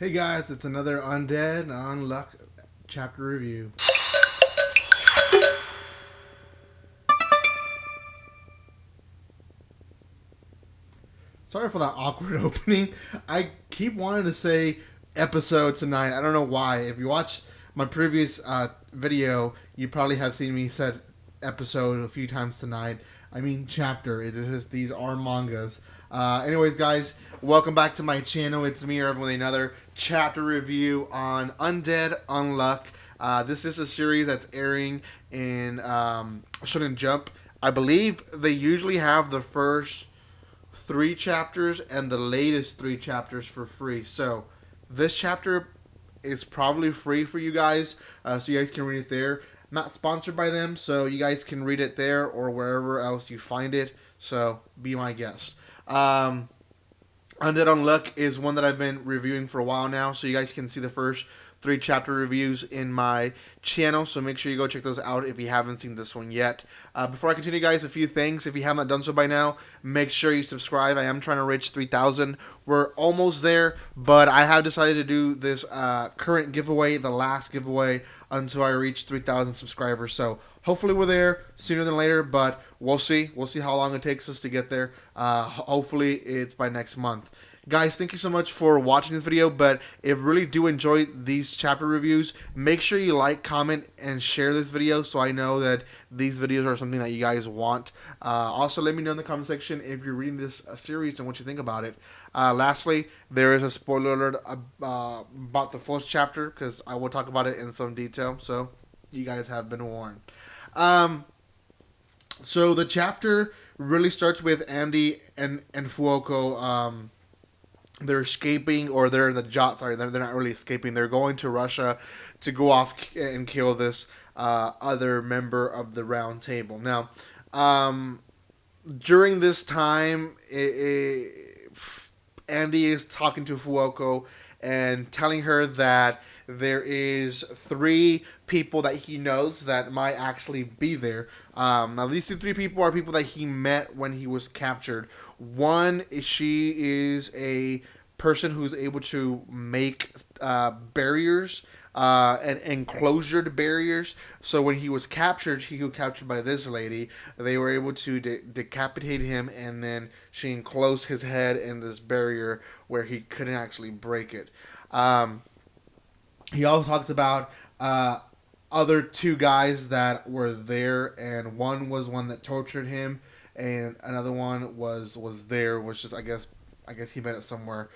Hey guys, it's another Undead Unluck chapter review. Sorry for that awkward opening. I keep wanting to say episode tonight. I don't know why. If you watch my previous video, you probably have seen me said episode a few times tonight. I mean chapter. These are mangas. Anyways, guys, welcome back to my channel. It's me, Irvin, with another chapter review on Undead Unluck. This is a series that's airing in Shonen Jump. I believe they usually have the first three chapters and the latest three chapters for free. So this chapter is probably free for you guys, so you guys can read it there. Not sponsored by them, so you guys can read it there or wherever else you find it. So be my guest. Undead Unluck is one that I've been reviewing for a while now, so you guys can see the first three chapter reviews in my channel, so make sure you go check those out if you haven't seen this one yet. Before I continue, guys, a few things. If you haven't done so by now, make sure you subscribe. I am trying to reach 3,000. We're almost there, but I have decided to do this current giveaway, the last giveaway, until I reach 3,000 subscribers. So hopefully we're there sooner than later, but we'll see. We'll see how long it takes us to get there. Hopefully it's by next month. Guys, thank you so much for watching this video, but if you really do enjoy these chapter reviews, make sure you like, comment, and share this video so I know that these videos are something that you guys want. Also, let me know in the comment section if you're reading this series and what you think about it. Lastly, there is a spoiler alert about the fourth chapter, because I will talk about it in some detail, so you guys have been warned. So the chapter really starts with Andy and Fuoko. They're escaping, or they're in the jot. Sorry, they're not really escaping. They're going to Russia to go off and kill this other member of the Round Table. Now, during this time, Andy is talking to Fuoko and telling her that there is three people that he knows that might actually be there. Now, these three people are people that he met when he was captured. One, she is a person who's able to make barriers and enclosured barriers. So when he was captured by this lady. They were able to decapitate him, and then she enclosed his head in this barrier where he couldn't actually break it. He also talks about other two guys that were there, and one was one that tortured him, and another one was there, which is I guess he met it somewhere.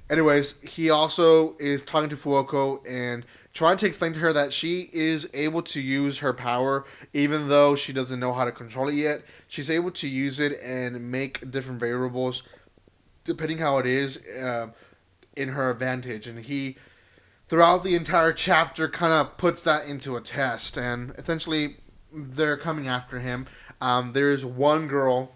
Anyways, he also is talking to Fuoko and trying to explain to her that she is able to use her power, even though she doesn't know how to control it yet. She's able to use it and make different variables, depending how it is, in her advantage. And he, throughout the entire chapter, kind of puts that into a test, and essentially they're coming after him. There's one girl,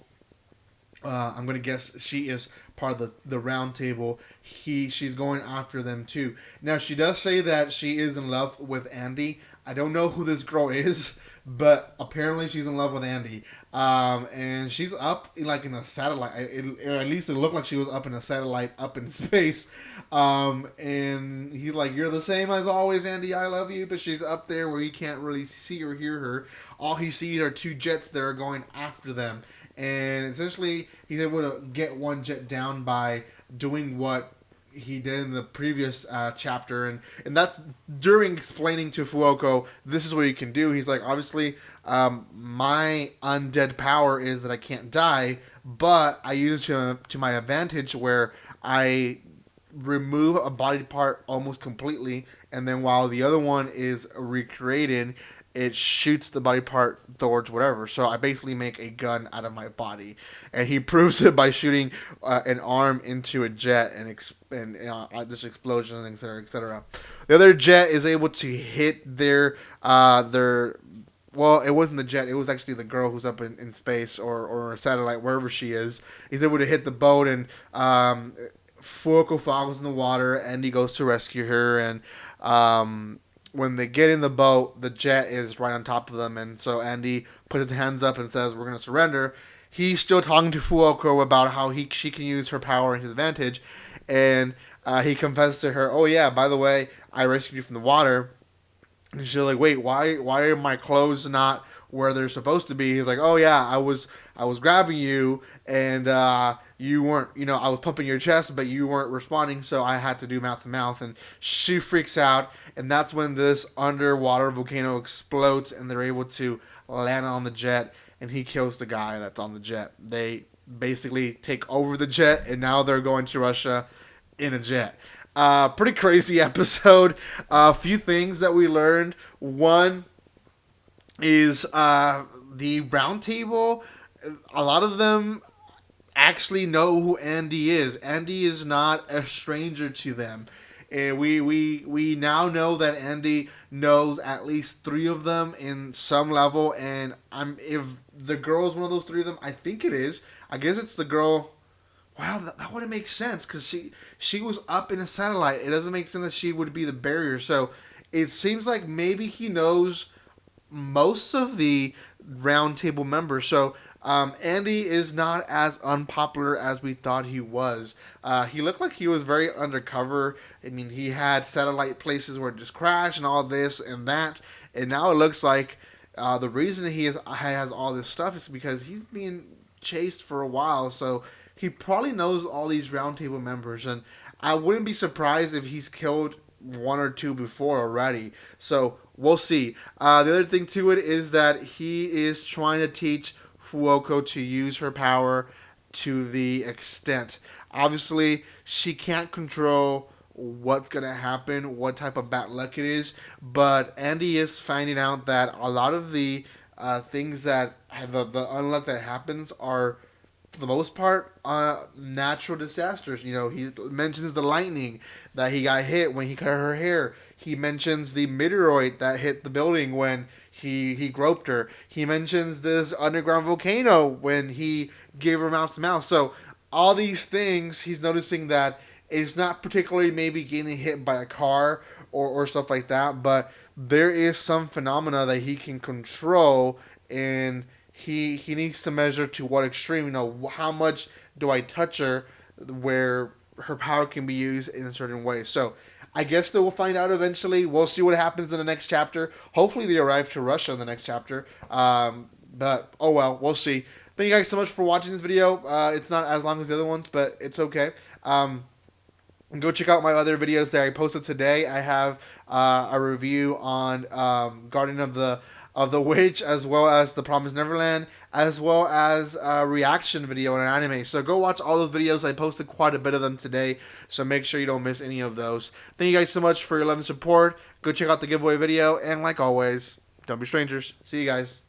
I'm going to guess she is part of the Round Table. She's going after them too. Now, she does say that she is in love with Andy. I don't know who this girl is, but apparently she's in love with Andy. And she's up in a satellite. At least it looked like she was up in a satellite up in space. And he's like, "You're the same as always, Andy. I love you." But she's up there where he can't really see or hear her. All he sees are two jets that are going after them. And essentially, he's able to get one jet down by doing what he did in the previous chapter, and that's during explaining to Fuoko, this is what you can do. He's like, obviously, my undead power is that I can't die, but I use it to my advantage, where I remove a body part almost completely, and then while the other one is recreated, it shoots the body part towards whatever. So I basically make a gun out of my body, and he proves it by shooting an arm into a jet and this explosion, etc., etc. The other jet is able to hit their well, it wasn't the jet. It was actually the girl who's up in space or a satellite, wherever she is. He's able to hit the boat, and Fuoko falls in the water, and he goes to rescue her, and when they get in the boat, the jet is right on top of them, and so Andy puts his hands up and says, "We're going to surrender." He's still talking to Fuoko about how she can use her power in his advantage, and he confesses to her, "Oh yeah, by the way, I rescued you from the water." And she's like, "Wait, why are my clothes not where they're supposed to be?" He's like, "Oh yeah, I was grabbing you, and you weren't, I was pumping your chest, but you weren't responding, so I had to do mouth to mouth." And she freaks out, and that's when this underwater volcano explodes, and they're able to land on the jet, and he kills the guy that's on the jet. They basically take over the jet, and now they're going to Russia in a jet. Pretty crazy episode. A few things that we learned. One is the round table. A lot of them actually know who Andy is. Andy is not a stranger to them. And we now know that Andy knows at least three of them in some level, and if the girl is one of those three of them, I think it is. I guess it's the girl. Wow, that wouldn't make sense because she was up in a satellite. It doesn't make sense that she would be the barrier. So it seems like maybe he knows most of the round table members. So Andy is not as unpopular as we thought he was. He looked like he was very undercover. I mean, he had satellite places where it just crashed and all this and that. And now it looks like the reason has all this stuff is because he's being chased for a while. So he probably knows all these roundtable members, and I wouldn't be surprised if he's killed one or two before already. So we'll see. The other thing to it is that he is trying to teach Fuoko to use her power to the extent. Obviously, she can't control what's going to happen, what type of bad luck it is, but Andy is finding out that a lot of the things that the unluck that happens are, for the most part, natural disasters. He mentions the lightning that he got hit when he cut her hair. He mentions the meteoroid that hit the building when he groped her. He mentions this underground volcano when he gave her mouth to mouth. So all these things, he's noticing that it's not particularly maybe getting hit by a car or stuff like that, but there is some phenomena that he can control, and he needs to measure to what extreme. How much do I touch her where her power can be used in a certain way. So I guess that we'll find out eventually. We'll see what happens in the next chapter. Hopefully they arrive to Russia in the next chapter. But oh well, we'll see. Thank you guys so much for watching this video. It's not as long as the other ones, but it's okay. Go check out my other videos that I posted today. I have a review on Guardian of the Witch, as well as The Promised Neverland, as well as a reaction video on an anime. So go watch all those videos. I posted quite a bit of them today, so make sure you don't miss any of those. Thank you guys so much for your love and support. Go check out the giveaway video, and like always, don't be strangers. See you guys.